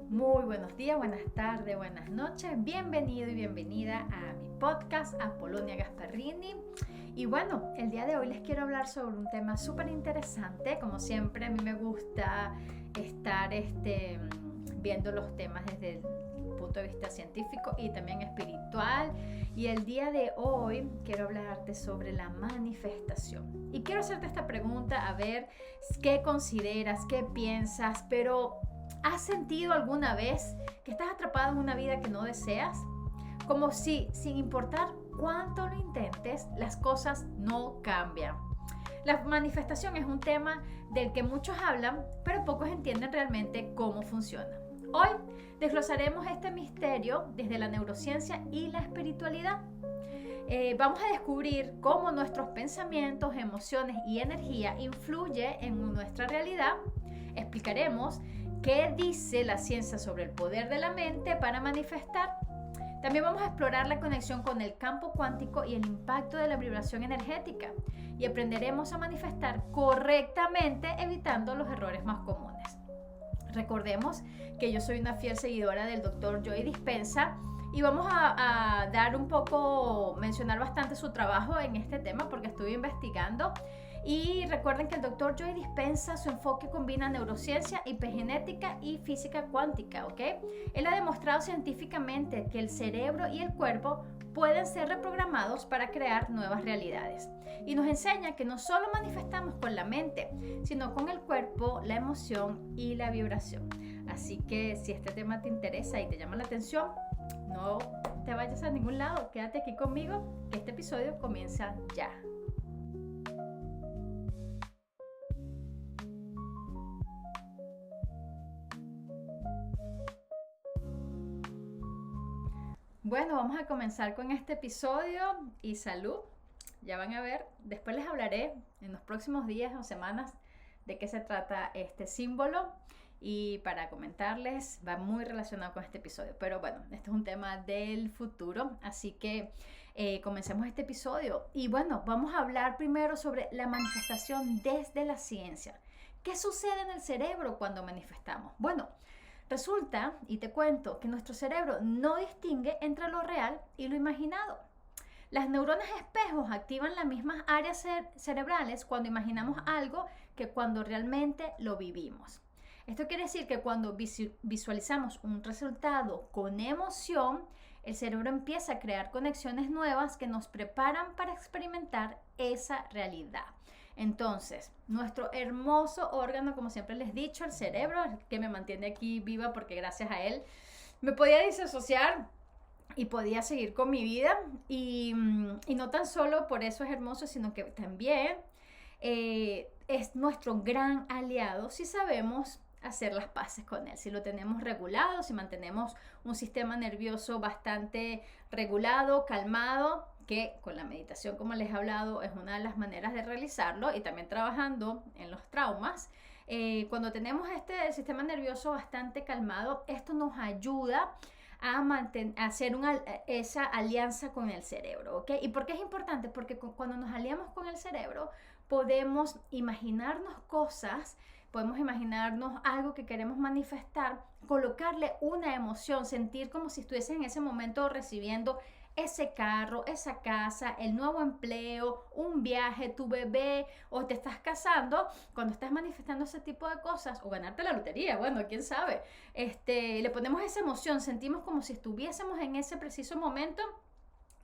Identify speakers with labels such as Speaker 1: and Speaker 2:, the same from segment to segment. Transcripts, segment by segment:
Speaker 1: Muy buenos días, buenas tardes, buenas noches. Bienvenido y bienvenida a mi podcast Apolonia Gasparini. Y bueno, el día de hoy les quiero hablar sobre un tema súper interesante. Como siempre, a mí me gusta estar viendo los temas desde el punto de vista científico y también espiritual. Y el día de hoy quiero hablarte sobre la manifestación. Y quiero hacerte esta pregunta, a ver qué consideras, qué piensas, pero ¿has sentido alguna vez que estás atrapado en una vida que no deseas? Como si, sin importar cuánto lo intentes, las cosas no cambian. La manifestación es un tema del que muchos hablan, pero pocos entienden realmente cómo funciona. Hoy desglosaremos este misterio desde la neurociencia y la espiritualidad. Vamos a descubrir cómo nuestros pensamientos, emociones y energía influyen en nuestra realidad. Explicaremos qué dice la ciencia sobre el poder de la mente para manifestar. También vamos a explorar la conexión con el campo cuántico y el impacto de la vibración energética. Y aprenderemos a manifestar correctamente, evitando los errores más comunes. Recordemos que yo soy una fiel seguidora del Dr. Joe Dispenza y vamos a mencionar bastante su trabajo en este tema porque estuve investigando. Y recuerden que el Dr. Joe Dispenza, su enfoque combina neurociencia, epigenética y física cuántica, ¿ok? Él ha demostrado científicamente que el cerebro y el cuerpo pueden ser reprogramados para crear nuevas realidades. Y nos enseña que no solo manifestamos con la mente, sino con el cuerpo, la emoción y la vibración. Así que si este tema te interesa y te llama la atención, no te vayas a ningún lado, quédate aquí conmigo, que este episodio comienza ya. Bueno, vamos a comenzar con este episodio y salud. Ya van a ver, después les hablaré en los próximos días o semanas de qué se trata este símbolo y para comentarles va muy relacionado con este episodio. Pero bueno, este es un tema del futuro, así que comencemos este episodio. Y bueno, vamos a hablar primero sobre la manifestación desde la ciencia. ¿Qué sucede en el cerebro cuando manifestamos? Bueno, resulta, y te cuento, que nuestro cerebro no distingue entre lo real y lo imaginado. Las neuronas espejos activan las mismas áreas cerebrales cuando imaginamos algo que cuando realmente lo vivimos. Esto quiere decir que cuando visualizamos un resultado con emoción, el cerebro empieza a crear conexiones nuevas que nos preparan para experimentar esa realidad. Entonces, nuestro hermoso órgano, como siempre les he dicho, el cerebro, que me mantiene aquí viva porque gracias a él me podía disasociar y podía seguir con mi vida. Y no tan solo por eso es hermoso, sino que también es nuestro gran aliado si sabemos hacer las paces con él, si lo tenemos regulado, si mantenemos un sistema nervioso bastante regulado, calmado, que con la meditación, como les he hablado, es una de las maneras de realizarlo, y también trabajando en los traumas. Cuando tenemos este sistema nervioso bastante calmado, esto nos ayuda a hacer esa alianza con el cerebro, ¿ok? ¿Y por qué es importante? Porque cuando nos aliamos con el cerebro podemos imaginarnos cosas, podemos imaginarnos algo que queremos manifestar, colocarle una emoción, sentir como si estuviesen en ese momento recibiendo ese carro, esa casa, el nuevo empleo, un viaje, tu bebé, o te estás casando. Cuando estás manifestando ese tipo de cosas, o ganarte la lotería, bueno, quién sabe, le ponemos esa emoción, sentimos como si estuviésemos en ese preciso momento,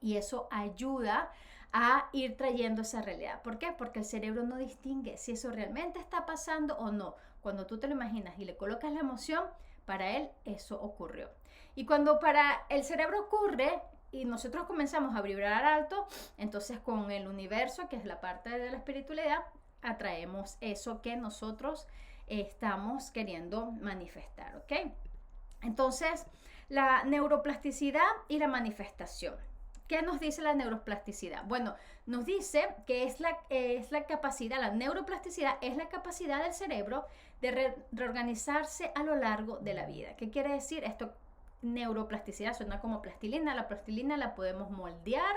Speaker 1: y eso ayuda a ir trayendo esa realidad. ¿Por qué? Porque el cerebro no distingue si eso realmente está pasando o no. Cuando tú te lo imaginas y le colocas la emoción, para él eso ocurrió. Y cuando para el cerebro ocurre y nosotros comenzamos a vibrar alto, entonces con el universo, que es la parte de la espiritualidad, atraemos eso que nosotros estamos queriendo manifestar, ¿ok? Entonces, la neuroplasticidad y la manifestación. ¿Qué nos dice la neuroplasticidad? Bueno, nos dice que es la capacidad, la neuroplasticidad es la capacidad del cerebro de reorganizarse a lo largo de la vida. ¿Qué quiere decir esto? Neuroplasticidad suena como plastilina. La plastilina la podemos moldear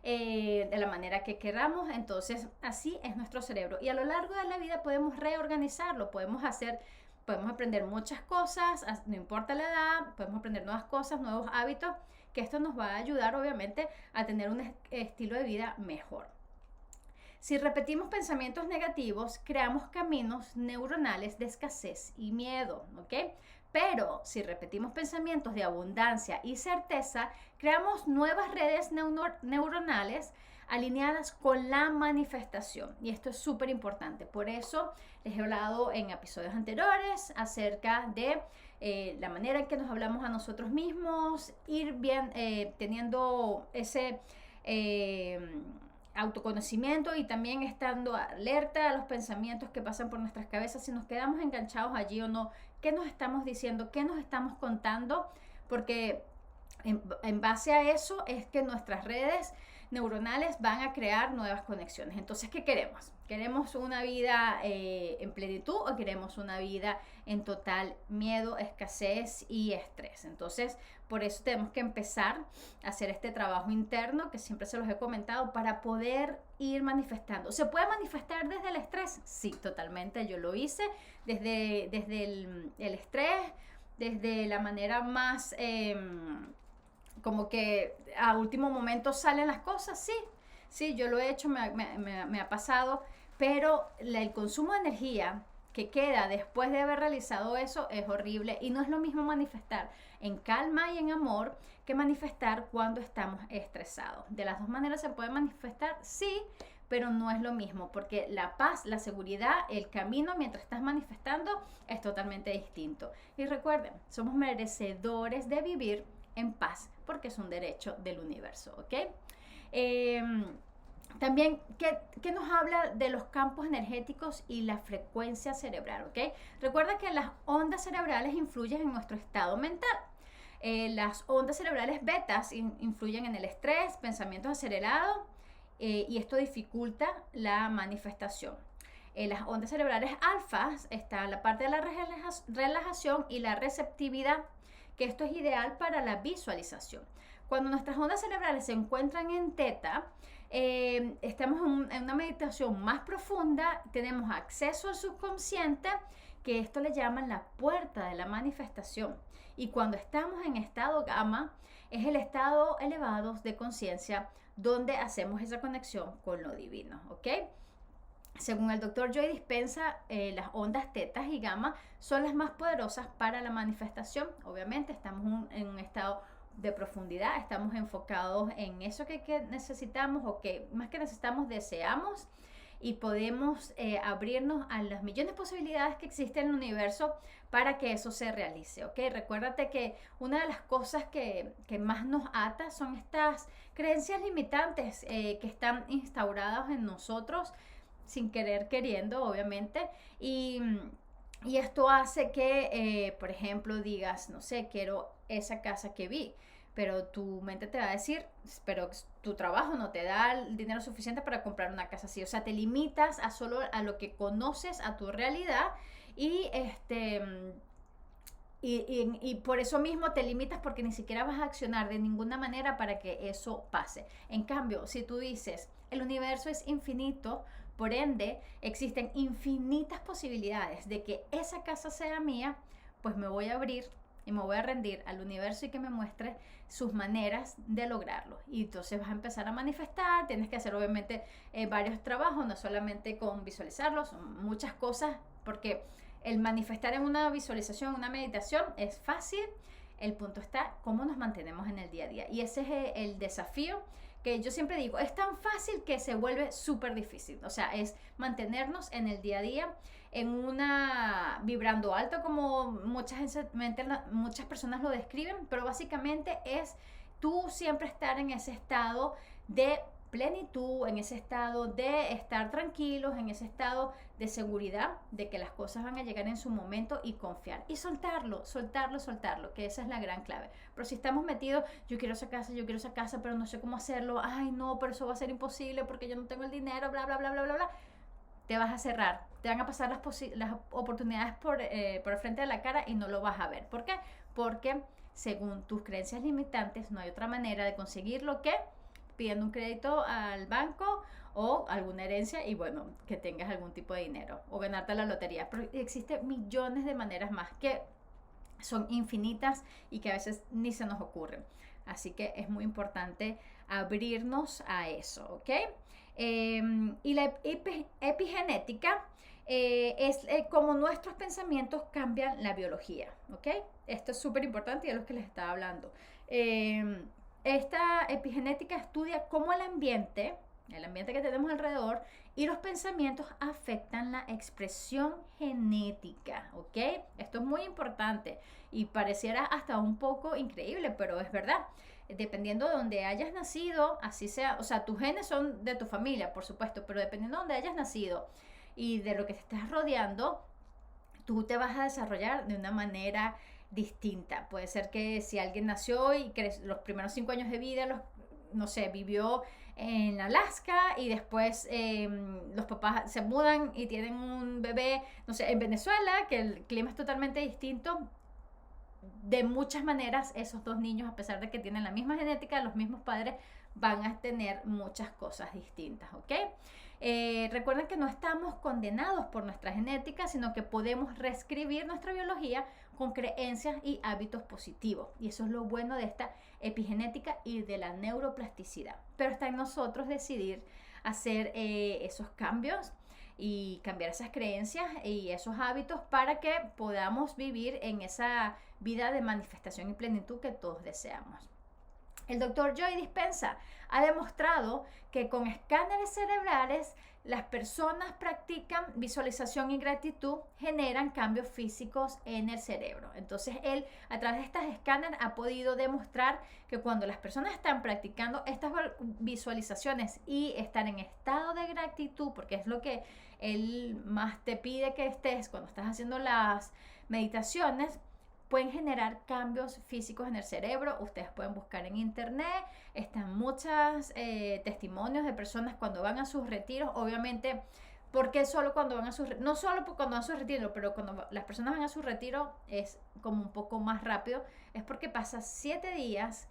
Speaker 1: de la manera que queramos. Entonces, así es nuestro cerebro. Y a lo largo de la vida podemos reorganizarlo, podemos hacer podemos aprender muchas cosas, no importa la edad, podemos aprender nuevas cosas, nuevos hábitos, que esto nos va a ayudar obviamente a tener un estilo de vida mejor. Si repetimos pensamientos negativos, creamos caminos neuronales de escasez y miedo, ¿ok? Pero si repetimos pensamientos de abundancia y certeza, creamos nuevas redes neuronales alineadas con la manifestación. Y esto es súper importante. Por eso les he hablado en episodios anteriores acerca de la manera en que nos hablamos a nosotros mismos, ir bien teniendo ese autoconocimiento y también estando alerta a los pensamientos que pasan por nuestras cabezas, si nos quedamos enganchados allí o no, qué nos estamos diciendo, qué nos estamos contando, porque en base a eso es que nuestras redes neuronales van a crear nuevas conexiones. Entonces, ¿qué queremos? ¿Queremos una vida en plenitud o queremos una vida en total miedo, escasez y estrés? Entonces, por eso tenemos que empezar a hacer este trabajo interno que siempre se los he comentado para poder ir manifestando. ¿Se puede manifestar desde el estrés? Sí, totalmente. Yo lo hice desde el estrés, desde la manera más como que a último momento salen las cosas. Sí, yo lo he hecho, me ha pasado, pero el consumo de energía que queda después de haber realizado eso es horrible y no es lo mismo manifestar en calma y en amor que manifestar cuando estamos estresados. De las dos maneras se puede manifestar, sí, pero no es lo mismo porque la paz, la seguridad, el camino mientras estás manifestando es totalmente distinto. Y recuerden, somos merecedores de vivir en paz porque es un derecho del universo, ¿ok? También, ¿qué nos habla de los campos energéticos y la frecuencia cerebral? ¿Ok? Recuerda que las ondas cerebrales influyen en nuestro estado mental. Las ondas cerebrales betas influyen en el estrés, pensamientos acelerados, y esto dificulta la manifestación. Las ondas cerebrales alfas está la parte de la relajación y la receptividad, que esto es ideal para la visualización. Cuando nuestras ondas cerebrales se encuentran en teta, estamos en una meditación más profunda, tenemos acceso al subconsciente, que esto le llaman la puerta de la manifestación. Y cuando estamos en estado gamma, es el estado elevado de conciencia donde hacemos esa conexión con lo divino, ¿ok? Según el Dr. Joe Dispenza, las ondas tetas y gamma son las más poderosas para la manifestación. Obviamente estamos en un estado de profundidad, estamos enfocados en eso que necesitamos o que más que necesitamos deseamos y podemos abrirnos a las millones de posibilidades que existen en el universo para que eso se realice, ¿ok? Recuérdate que una de las cosas que más nos ata son estas creencias limitantes que están instauradas en nosotros sin querer queriendo, obviamente, y esto hace que, por ejemplo, digas, no sé, quiero esa casa que vi, pero tu mente te va a decir, pero tu trabajo no te da el dinero suficiente para comprar una casa así. O sea, te limitas a solo a lo que conoces, a tu realidad, y y por eso mismo te limitas porque ni siquiera vas a accionar de ninguna manera para que eso pase. En cambio, si tú dices, el universo es infinito, por ende, existen infinitas posibilidades de que esa casa sea mía, pues me voy a abrir y me voy a rendir al universo y que me muestre sus maneras de lograrlo. Y entonces vas a empezar a manifestar, tienes que hacer obviamente varios trabajos, no solamente con visualizarlos, son muchas cosas, porque el manifestar en una visualización, una meditación es fácil, el punto está cómo nos mantenemos en el día a día. Y ese es el desafío que yo siempre digo, es tan fácil que se vuelve súper difícil. O sea, es mantenernos en el día a día vibrando alto, como muchas personas lo describen, pero básicamente es tú siempre estar en ese estado de plenitud, en ese estado de estar tranquilos, en ese estado de seguridad, de que las cosas van a llegar en su momento y confiar y soltarlo, que esa es la gran clave. Pero si estamos metidos, yo quiero esa casa, pero no sé cómo hacerlo, ay no, pero eso va a ser imposible porque yo no tengo el dinero, bla, bla, bla, bla, bla, bla, te vas a cerrar, te van a pasar las oportunidades por el frente de la cara y no lo vas a ver. ¿Por qué? Porque según tus creencias limitantes no hay otra manera de conseguir lo que pidiendo un crédito al banco o alguna herencia y bueno, que tengas algún tipo de dinero o ganarte la lotería. Pero existen millones de maneras más que son infinitas y que a veces ni se nos ocurren. Así que es muy importante abrirnos a eso, ¿ok? Y la epigenética es como nuestros pensamientos cambian la biología, ¿ok? Esto es súper importante y es lo que les estaba hablando. Esta epigenética estudia cómo el ambiente que tenemos alrededor y los pensamientos afectan la expresión genética, ¿ok? Esto es muy importante y pareciera hasta un poco increíble, pero es verdad. Dependiendo de donde hayas nacido, así sea, o sea, tus genes son de tu familia, por supuesto, pero dependiendo de donde hayas nacido y de lo que te estás rodeando, tú te vas a desarrollar de una manera distinta. Puede ser que si alguien nació y los primeros 5 años de vida, no sé, vivió en Alaska y después los papás se mudan y tienen un bebé, no sé, en Venezuela, que el clima es totalmente distinto. De muchas maneras, esos dos niños, a pesar de que tienen la misma genética, los mismos padres, van a tener muchas cosas distintas, ¿ok? Recuerden que no estamos condenados por nuestra genética, sino que podemos reescribir nuestra biología con creencias y hábitos positivos. Y eso es lo bueno de esta epigenética y de la neuroplasticidad. Pero está en nosotros decidir hacer esos cambios y cambiar esas creencias y esos hábitos para que podamos vivir en esa vida de manifestación y plenitud que todos deseamos. El doctor Joe Dispenza ha demostrado que con escáneres cerebrales las personas practican visualización y gratitud, generan cambios físicos en el cerebro. Entonces él a través de estas escáneres ha podido demostrar que cuando las personas están practicando estas visualizaciones y están en estado de gratitud, porque es lo que él más te pide que estés cuando estás haciendo las meditaciones, pueden generar cambios físicos en el cerebro. Ustedes pueden buscar en internet, están muchos testimonios de personas cuando van a sus retiros, obviamente, porque solo cuando van a sus no solo cuando van a sus retiros, pero cuando las personas van a su retiro es como un poco más rápido, es porque pasas 7 días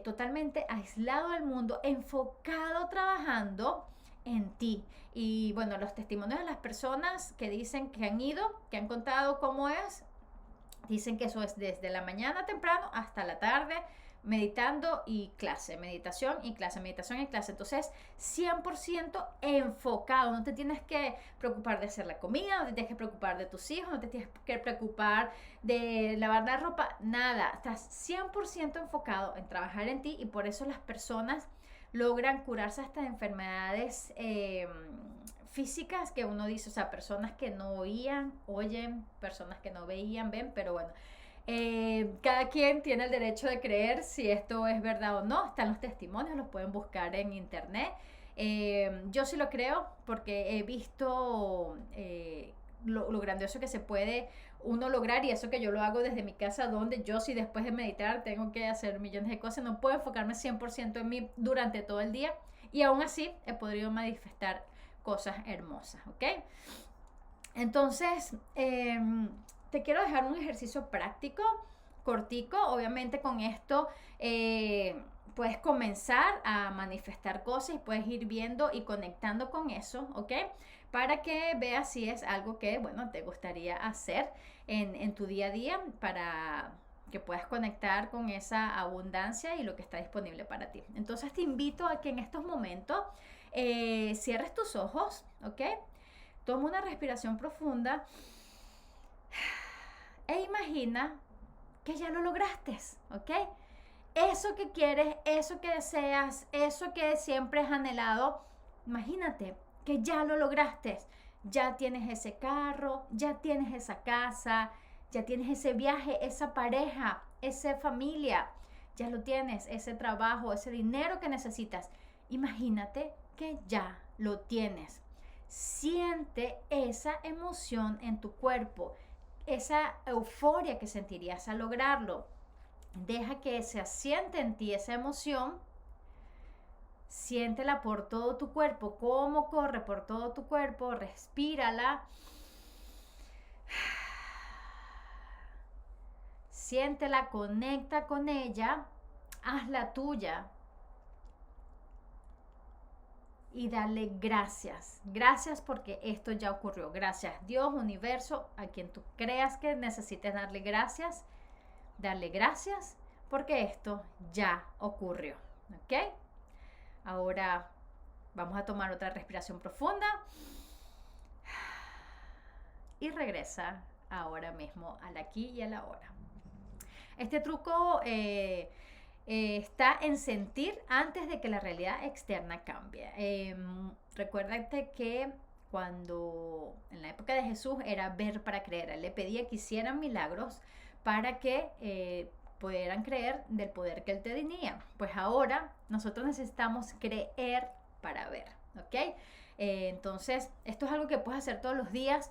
Speaker 1: totalmente aislado del mundo, enfocado trabajando en ti. Y bueno, los testimonios de las personas que dicen que han ido, que han contado cómo es, dicen que eso es desde la mañana temprano hasta la tarde, meditando y clase, meditación y clase, meditación y clase. Entonces, 100% enfocado. No te tienes que preocupar de hacer la comida, no te tienes que preocupar de tus hijos, no te tienes que preocupar de lavar la ropa, nada. Estás 100% enfocado en trabajar en ti y por eso las personas logran curarse hasta de enfermedades físicas que uno dice, o sea, personas que no oían, oyen, personas que no veían, ven, pero bueno, cada quien tiene el derecho de creer si esto es verdad o no. Están los testimonios, los pueden buscar en internet. Yo sí lo creo porque he visto lo grandioso que se puede uno lograr, y eso que yo lo hago desde mi casa, donde yo si después de meditar tengo que hacer millones de cosas, no puedo enfocarme 100% en mí durante todo el día, y aún así he podido manifestar cosas hermosas, ¿ok? Entonces, te quiero dejar un ejercicio práctico, cortico. Obviamente con esto puedes comenzar a manifestar cosas y puedes ir viendo y conectando con eso, ¿ok? Para que veas si es algo que, bueno, te gustaría hacer en tu día a día para que puedas conectar con esa abundancia y lo que está disponible para ti. Entonces te invito a que en estos momentos cierres tus ojos, ¿ok? Toma una respiración profunda e imagina que ya lo lograste, ¿ok? Eso que quieres, eso que deseas, eso que siempre has anhelado, imagínate que ya lo lograste. Ya tienes ese carro, ya tienes esa casa, ya tienes ese viaje, esa pareja, esa familia, ya lo tienes, ese trabajo, ese dinero que necesitas. Imagínate que ya lo tienes. Siente esa emoción en tu cuerpo, esa euforia que sentirías al lograrlo. Deja que se asiente en ti esa emoción. Siéntela por todo tu cuerpo, cómo corre por todo tu cuerpo, respírala. Siéntela, conecta con ella, hazla tuya. y darle gracias. Gracias porque esto ya ocurrió. Gracias Dios, universo, a quien tú creas que necesites darle gracias. Darle gracias porque esto ya ocurrió. ¿Ok? Ahora vamos a tomar otra respiración profunda. Y regresa ahora mismo al aquí y a la ahora. Este truco está en sentir antes de que la realidad externa cambie. Recuérdate que cuando en la época de Jesús era ver para creer. Él le pedía que hicieran milagros para que pudieran creer del poder que él tenía. Pues ahora nosotros necesitamos creer para ver. ¿Ok? Entonces, esto es algo que puedes hacer todos los días.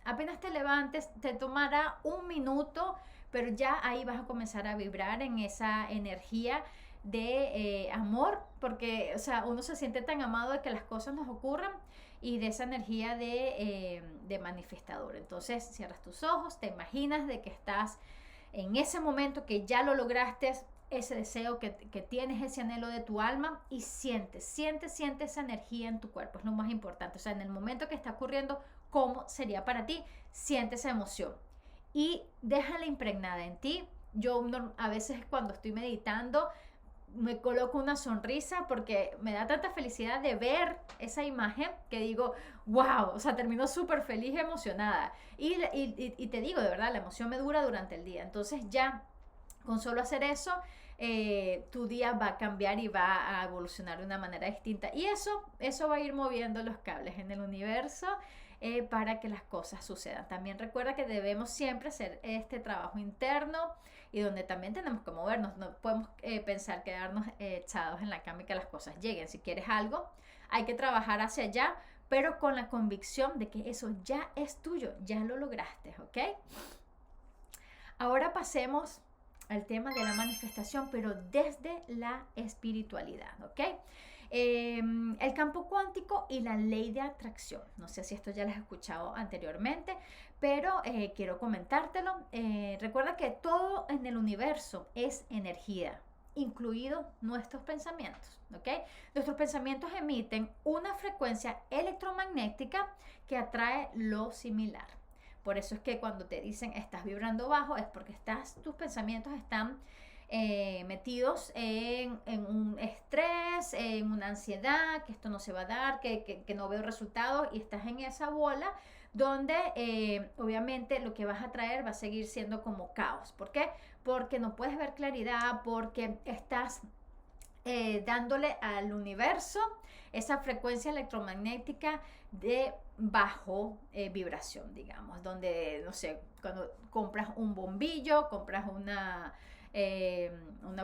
Speaker 1: Apenas te levantes, te tomará un minuto, pero ya ahí vas a comenzar a vibrar en esa energía de amor, porque, o sea, uno se siente tan amado de que las cosas nos ocurran y de esa energía de manifestador. Entonces, cierras tus ojos, te imaginas de que estás en ese momento que ya lo lograste, ese deseo que tienes, ese anhelo de tu alma, y siente esa energía en tu cuerpo. Es lo más importante. O sea, en el momento que está ocurriendo, ¿cómo sería para ti? Siente esa emoción y déjala impregnada en ti. Yo a veces cuando estoy meditando me coloco una sonrisa porque me da tanta felicidad de ver esa imagen que digo, wow, o sea, termino súper feliz y emocionada. Y te digo, de verdad, la emoción me dura durante el día. Entonces ya con solo hacer eso, tu día va a cambiar y va a evolucionar de una manera distinta. Y eso va a ir moviendo los cables en el universo para que las cosas sucedan. También recuerda que debemos siempre hacer este trabajo interno y donde también tenemos que movernos. No podemos pensar quedarnos echados en la cama y que las cosas lleguen. Si quieres algo, hay que trabajar hacia allá, pero con la convicción de que eso ya es tuyo, ya lo lograste, ¿ok? Ahora pasemos al tema de la manifestación, pero desde la espiritualidad, ¿ok? El campo cuántico y la ley de atracción. No sé si esto ya lo has escuchado anteriormente, pero quiero comentártelo. Recuerda que todo en el universo es energía, incluidos nuestros pensamientos, ¿ok? Nuestros pensamientos emiten una frecuencia electromagnética que atrae lo similar. Por eso es que cuando te dicen estás vibrando bajo, es porque tus pensamientos están metidos en un estrés, en una ansiedad, que esto no se va a dar, que no veo resultados, y estás en esa bola donde obviamente lo que vas a traer va a seguir siendo como caos. ¿Por qué? Porque no puedes ver claridad, porque estás dándole al universo esa frecuencia electromagnética de bajo vibración, digamos, donde, no sé, cuando compras un bombillo, compras una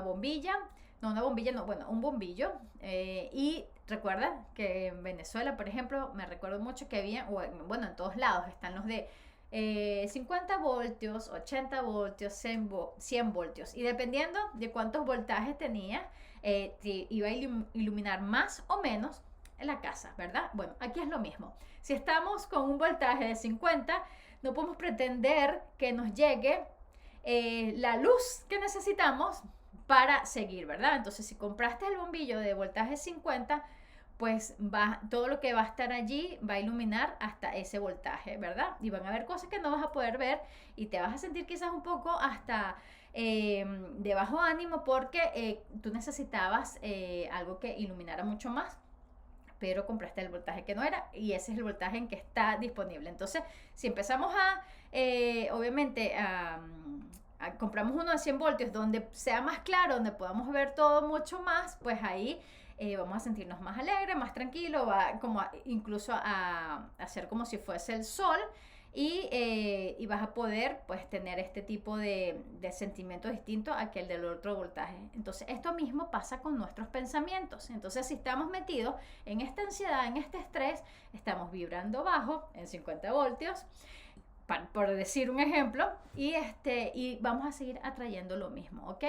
Speaker 1: bombilla, no, una bombilla, no, bueno, un bombillo, y recuerda que en Venezuela, por ejemplo, me recuerdo mucho que había, bueno, en todos lados están los de 50 voltios, 80 voltios, 100 voltios, y dependiendo de cuántos voltajes tenía, te iba a iluminar más o menos en la casa, ¿verdad? Bueno, aquí es lo mismo. Si estamos con un voltaje de 50, no podemos pretender que nos llegue la luz que necesitamos para seguir, ¿verdad? Entonces, si compraste el bombillo de voltaje 50, pues todo lo que va a estar allí va a iluminar hasta ese voltaje, ¿verdad? Y van a haber cosas que no vas a poder ver y te vas a sentir quizás un poco hasta de bajo ánimo porque tú necesitabas algo que iluminara mucho más, pero compraste el voltaje que no era y ese es el voltaje en que está disponible. Entonces, si empezamos obviamente, compramos uno de 100 voltios donde sea más claro, donde podamos ver todo mucho más, pues ahí vamos a sentirnos más alegres, más tranquilos, va como incluso a hacer como si fuese el sol. Y vas a poder pues tener este tipo de sentimiento distinto a aquel del otro voltaje. Entonces esto mismo pasa con nuestros pensamientos. Entonces si estamos metidos en esta ansiedad, en este estrés, estamos vibrando bajo en 50 voltios, por decir un ejemplo, y vamos a seguir atrayendo lo mismo, ¿ok?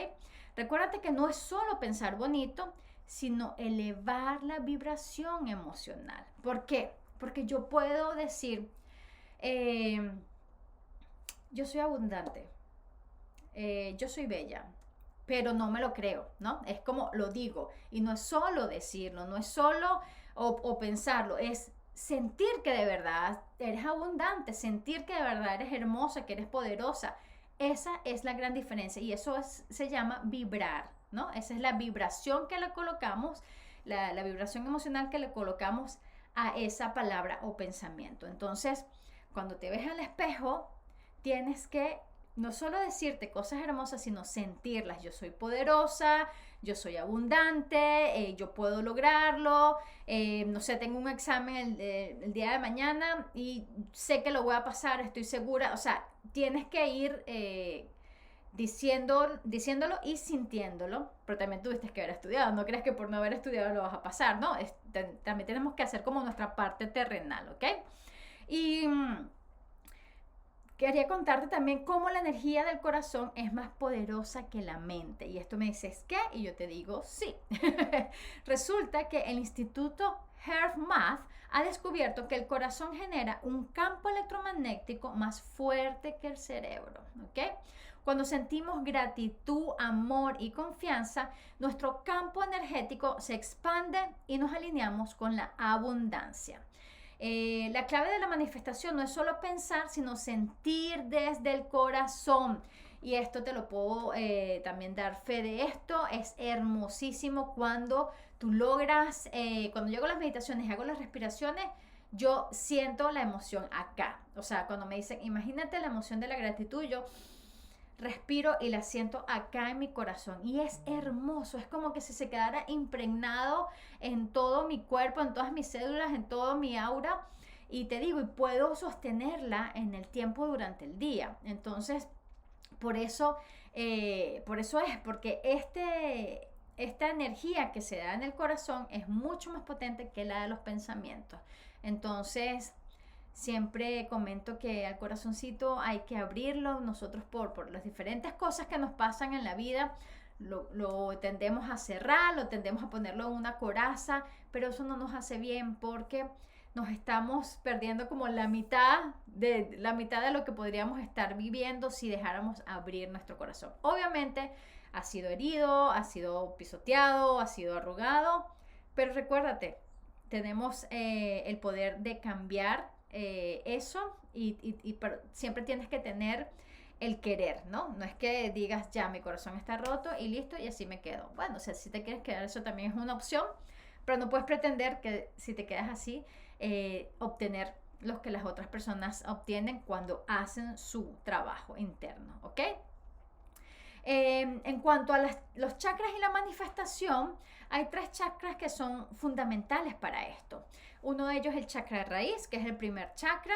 Speaker 1: Recuérdate que no es solo pensar bonito, sino elevar la vibración emocional. ¿Por qué? Porque yo puedo decir, yo soy abundante, yo soy bella, pero no me lo creo, ¿no? Es como lo digo, y no es solo decirlo, no es solo, o pensarlo, es sentir que de verdad eres abundante, sentir que de verdad eres hermosa, que eres poderosa. Esa es la gran diferencia y eso se llama vibrar, ¿no? Esa es la vibración que le colocamos, la vibración emocional que le colocamos a esa palabra o pensamiento. Entonces, cuando te ves al espejo, tienes que no solo decirte cosas hermosas, sino sentirlas. Yo soy poderosa, yo soy abundante, yo puedo lograrlo, no sé, tengo un examen el día de mañana y sé que lo voy a pasar, estoy segura. O sea, tienes que ir diciéndolo y sintiéndolo, pero también tuviste que haber estudiado. No creas que por no haber estudiado lo vas a pasar, ¿no? También tenemos que hacer como nuestra parte terrenal, ¿ok? Y quería contarte también cómo la energía del corazón es más poderosa que la mente. Y esto me dices, ¿qué? Y yo te digo, sí. Resulta que el Instituto HeartMath ha descubierto que el corazón genera un campo electromagnético más fuerte que el cerebro, ¿ok? Cuando sentimos gratitud, amor y confianza, nuestro campo energético se expande y nos alineamos con la abundancia. La clave de la manifestación no es solo pensar, sino sentir desde el corazón. Y esto te lo puedo también dar fe de esto. Es hermosísimo cuando tú logras, cuando yo hago las meditaciones y hago las respiraciones, yo siento la emoción acá. O sea, cuando me dicen, imagínate la emoción de la gratitud, yo respiro y la siento acá en mi corazón y es hermoso, es como que si se quedara impregnado en todo mi cuerpo, en todas mis células, en todo mi aura y te digo, y puedo sostenerla en el tiempo durante el día. Entonces, por eso es, porque esta energía que se da en el corazón es mucho más potente que la de los pensamientos. Entonces, siempre comento que al corazoncito hay que abrirlo. Nosotros por las diferentes cosas que nos pasan en la vida, lo tendemos a cerrar, lo tendemos a ponerlo en una coraza, pero eso no nos hace bien porque nos estamos perdiendo como la mitad de lo que podríamos estar viviendo si dejáramos abrir nuestro corazón. Obviamente ha sido herido, ha sido pisoteado, ha sido arrugado, pero recuérdate, tenemos el poder de cambiar eso pero siempre tienes que tener el querer, ¿no? No es que digas, ya, mi corazón está roto y listo y así me quedo. Bueno, o sea, si te quieres quedar, eso también es una opción, pero no puedes pretender que si te quedas así, obtener lo que las otras personas obtienen cuando hacen su trabajo interno, ¿ok? En cuanto a los chakras y la manifestación, hay 3 chakras que son fundamentales para esto. Uno de ellos es el chakra de raíz, que es el primer chakra,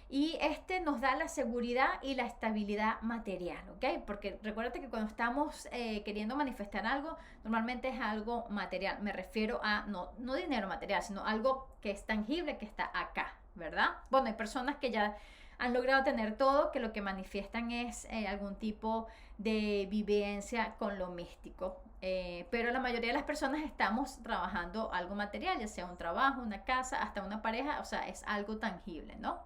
Speaker 1: y este nos da la seguridad y la estabilidad material, ¿ok? Porque recuérdate que cuando estamos queriendo manifestar algo, normalmente es algo material. Me refiero a no dinero material, sino algo que es tangible, que está acá, ¿verdad? Bueno, hay personas que ya han logrado tener todo, que lo que manifiestan es algún tipo de vivencia con lo místico. Pero la mayoría de las personas estamos trabajando algo material, ya sea un trabajo, una casa, hasta una pareja, o sea, es algo tangible, ¿no?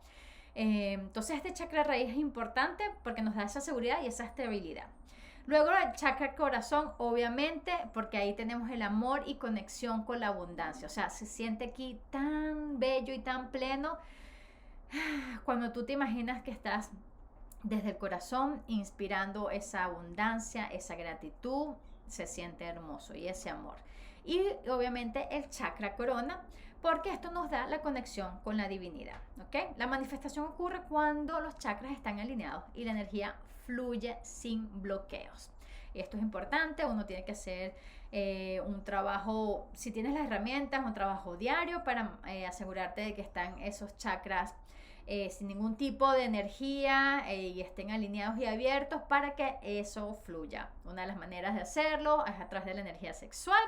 Speaker 1: Entonces este chakra raíz es importante porque nos da esa seguridad y esa estabilidad. Luego el chakra corazón, obviamente, porque ahí tenemos el amor y conexión con la abundancia. O sea, se siente aquí tan bello y tan pleno cuando tú te imaginas que estás desde el corazón inspirando esa abundancia, esa gratitud, se siente hermoso y ese amor. Y obviamente el chakra corona, porque esto nos da la conexión con la divinidad, ¿ok? La manifestación ocurre cuando los chakras están alineados y la energía fluye sin bloqueos. Esto es importante, uno tiene que hacer un trabajo, si tienes las herramientas, un trabajo diario para asegurarte de que están esos chakras sin ningún tipo de energía y estén alineados y abiertos para que eso fluya. Una de las maneras de hacerlo es a través de la energía sexual.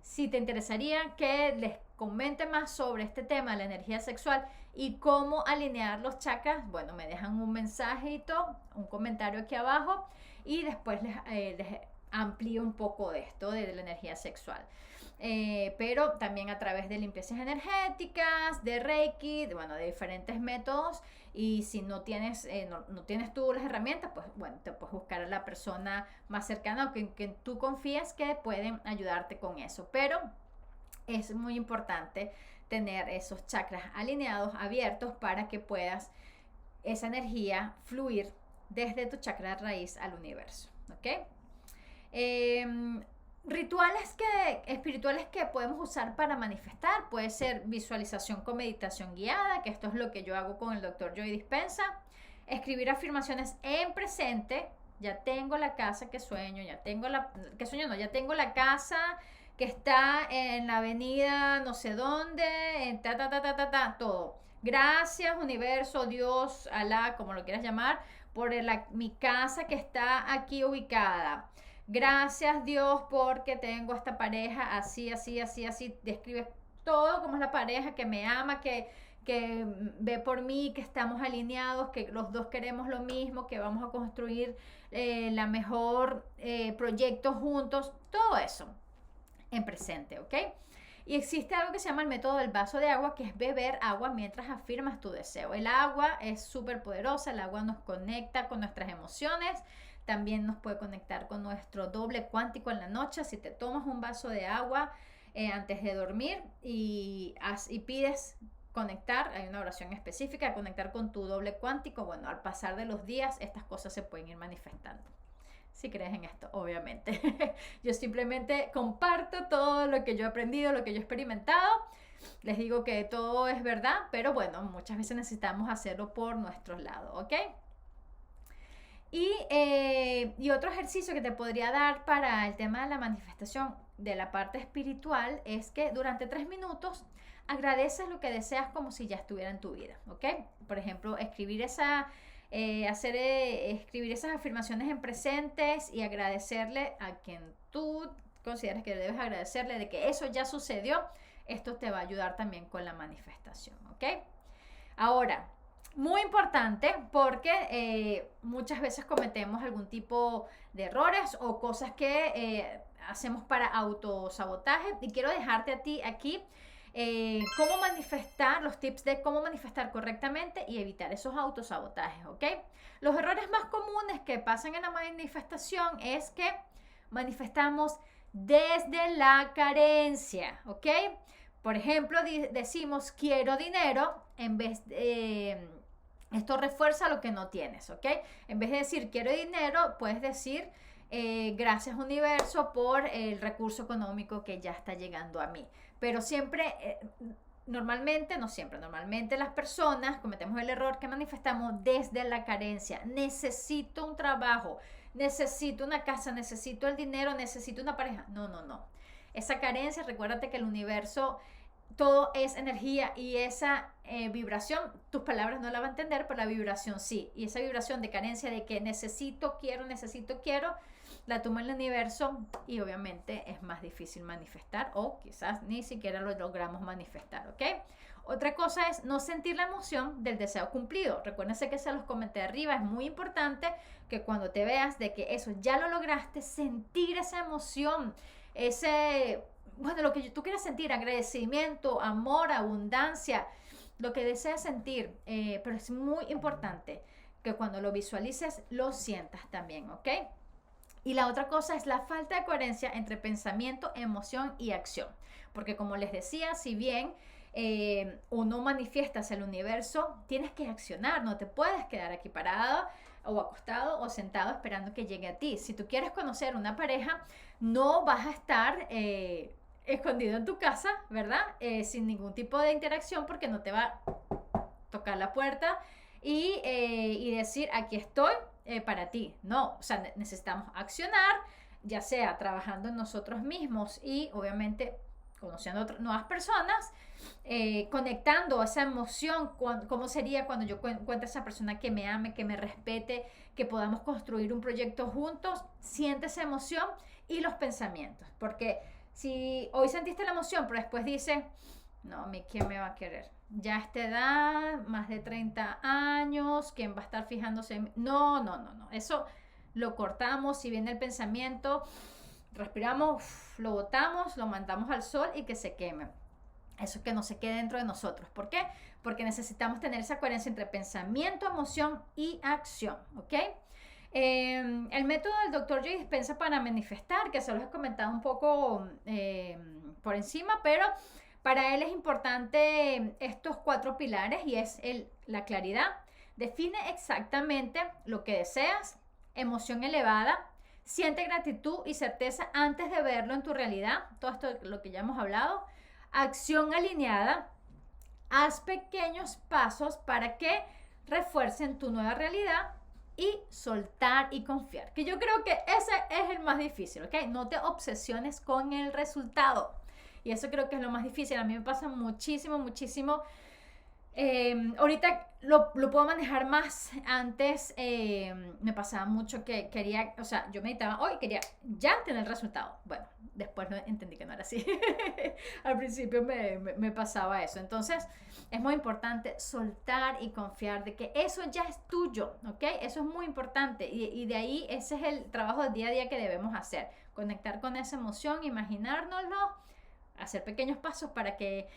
Speaker 1: Si te interesaría que les comente más sobre este tema de la energía sexual y cómo alinear los chakras, bueno, me dejan un mensajito, un comentario aquí abajo y después les amplío un poco de esto de la energía sexual. Pero también a través de limpiezas energéticas, de Reiki, de diferentes métodos. Y si no tienes, no tienes tú las herramientas, pues bueno, te puedes buscar a la persona más cercana o que tú confíes que pueden ayudarte con eso. Pero es muy importante tener esos chakras alineados, abiertos, para que puedas esa energía fluir desde tu chakra raíz al universo, ¿ok? Rituales espirituales que podemos usar para manifestar puede ser visualización con meditación guiada, que esto es lo que yo hago con el Dr. Joe Dispenza. Escribir afirmaciones en presente. Ya tengo la casa que sueño, ya tengo ya tengo la casa que está en la avenida no sé dónde, en todo. Gracias, universo, Dios, Alá, como lo quieras llamar, por mi casa que está aquí ubicada. Gracias, Dios, porque tengo esta pareja así, así, así, así. Describes todo como es la pareja que me ama, que ve por mí, que estamos alineados, que los dos queremos lo mismo, que vamos a construir la mejor proyecto juntos. Todo eso en presente, ¿ok? Y existe algo que se llama el método del vaso de agua, que es beber agua mientras afirmas tu deseo. El agua es súper poderosa, el agua nos conecta con nuestras emociones, también nos puede conectar con nuestro doble cuántico en la noche. Si te tomas un vaso de agua antes de dormir y pides conectar, hay una oración específica, conectar con tu doble cuántico, bueno, al pasar de los días estas cosas se pueden ir manifestando. Si crees en esto, obviamente. Yo simplemente comparto todo lo que yo he aprendido, lo que yo he experimentado. Les digo que todo es verdad, pero bueno, muchas veces necesitamos hacerlo por nuestro lado, ¿ok? Y otro ejercicio que te podría dar para el tema de la manifestación de la parte espiritual es que durante 3 minutos agradeces lo que deseas como si ya estuviera en tu vida, ¿ok? Por ejemplo, escribir esas afirmaciones en presentes y agradecerle a quien tú consideres que debes agradecerle de que eso ya sucedió. Esto te va a ayudar también con la manifestación, ¿ok? Ahora, muy importante porque muchas veces cometemos algún tipo de errores o cosas que hacemos para autosabotaje, y quiero dejarte a ti aquí cómo manifestar, los tips de cómo manifestar correctamente y evitar esos autosabotajes, ¿ok? Los errores más comunes que pasan en la manifestación es que manifestamos desde la carencia, ¿ok? Por ejemplo, decimos quiero dinero en vez de... esto refuerza lo que no tienes, ¿ok? En vez de decir quiero dinero, puedes decir gracias universo por el recurso económico que ya está llegando a mí. Pero siempre, normalmente las personas cometemos el error que manifestamos desde la carencia. Necesito un trabajo, necesito una casa, necesito el dinero, necesito una pareja. No, no, no. Esa carencia, recuérdate que el universo, todo es energía, y esa vibración, tus palabras no la va a entender, pero la vibración sí. Y esa vibración de carencia, de que necesito, quiero, la toma el universo, y obviamente es más difícil manifestar, o quizás ni siquiera lo logramos manifestar, ¿ok? Otra cosa es no sentir la emoción del deseo cumplido. Recuérdense que se los comenté arriba, es muy importante que cuando te veas de que eso ya lo lograste, sentir esa emoción, lo que tú quieras sentir, agradecimiento, amor, abundancia, lo que deseas sentir, pero es muy importante que cuando lo visualices, lo sientas también, ¿ok? Y la otra cosa es la falta de coherencia entre pensamiento, emoción y acción. Porque como les decía, si bien uno manifiestas el universo, tienes que accionar, no te puedes quedar aquí parado o acostado o sentado esperando que llegue a ti. Si tú quieres conocer una pareja, no vas a estar escondido en tu casa, ¿verdad? Sin ningún tipo de interacción, porque no te va a tocar la puerta y decir aquí estoy para ti. No, o sea, necesitamos accionar, ya sea trabajando en nosotros mismos y obviamente conociendo nuevas personas, conectando esa emoción, cómo sería cuando yo encuentre a esa persona que me ame, que me respete, que podamos construir un proyecto juntos. Siente esa emoción y los pensamientos, porque si hoy sentiste la emoción, pero después dices, no, a mí, ¿quién me va a querer? Ya a esta edad, más de 30 años, ¿quién va a estar fijándose en mí? No, no, no, no. Eso lo cortamos. Si viene el pensamiento, respiramos, lo botamos, lo mandamos al sol y que se queme. Eso, que no se quede dentro de nosotros. ¿Por qué? Porque necesitamos tener esa coherencia entre pensamiento, emoción y acción, ¿ok? El método del Dr. Joe Dispenza para manifestar, que se los he comentado un poco por encima, pero Para él es importante estos 4 pilares y es la claridad. Define exactamente lo que deseas, emoción elevada, siente gratitud y certeza antes de verlo en tu realidad, todo esto es lo que ya hemos hablado, acción alineada, haz pequeños pasos para que refuercen tu nueva realidad y soltar y confiar, que yo creo que ese es el más difícil, ¿ok? No te obsesiones con el resultado y eso creo que es lo más difícil. A mí me pasa muchísimo, muchísimo. Ahorita lo puedo manejar más. Antes me pasaba mucho que quería, o sea, yo meditaba hoy, quería ya tener el resultado. Bueno, después entendí que no era así. Al principio me pasaba eso. Entonces, es muy importante soltar y confiar de que eso ya es tuyo, ¿ok? Eso es muy importante. Y de ahí, ese es el trabajo del día a día que debemos hacer. Conectar con esa emoción, imaginárnoslo, hacer pequeños pasos para que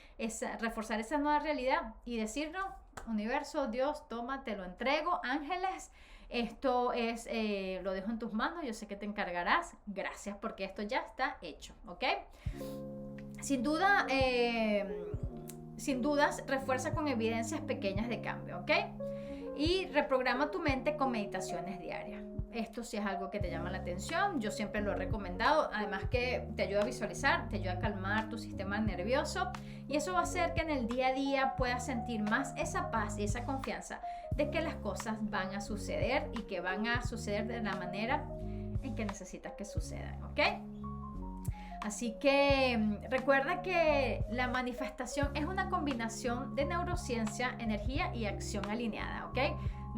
Speaker 1: reforzar esa nueva realidad y decirnos, universo, Dios, toma, te lo entrego, ángeles, esto es, lo dejo en tus manos, yo sé que te encargarás, gracias porque esto ya está hecho, ¿ok? Sin duda, sin dudas, refuerza con evidencias pequeñas de cambio, ¿ok? Y reprograma tu mente con meditaciones diarias. Esto sí es algo que te llama la atención, yo siempre lo he recomendado, además que te ayuda a visualizar, te ayuda a calmar tu sistema nervioso y eso va a hacer que en el día a día puedas sentir más esa paz y esa confianza de que las cosas van a suceder y que van a suceder de la manera en que necesitas que sucedan, ¿ok? Así que recuerda que la manifestación es una combinación de neurociencia, energía y acción alineada, ¿ok?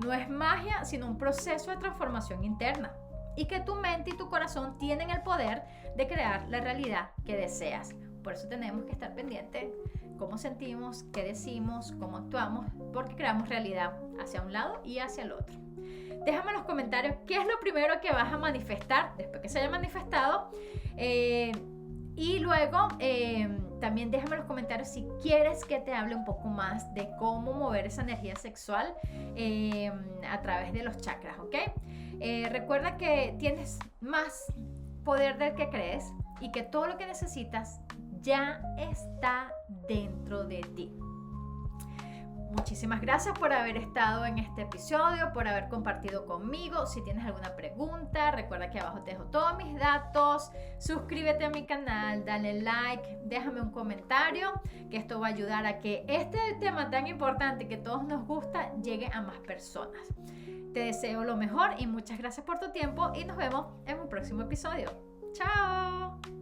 Speaker 1: No es magia, sino un proceso de transformación interna. Y que tu mente y tu corazón tienen el poder de crear la realidad que deseas. Por eso tenemos que estar pendientes cómo sentimos, qué decimos, cómo actuamos, porque creamos realidad hacia un lado y hacia el otro. Déjame en los comentarios qué es lo primero que vas a manifestar después que se haya manifestado. Y luego también déjame en los comentarios si quieres que te hable un poco más de cómo mover esa energía sexual a través de los chakras, ¿ok? Recuerda que tienes más poder del que crees y que todo lo que necesitas ya está dentro de ti. Muchísimas gracias por haber estado en este episodio, por haber compartido conmigo. Si tienes alguna pregunta, recuerda que abajo te dejo todos mis datos. Suscríbete a mi canal, dale like, déjame un comentario, que esto va a ayudar a que este tema tan importante que a todos nos gusta llegue a más personas. Te deseo lo mejor y muchas gracias por tu tiempo y nos vemos en un próximo episodio. ¡Chao!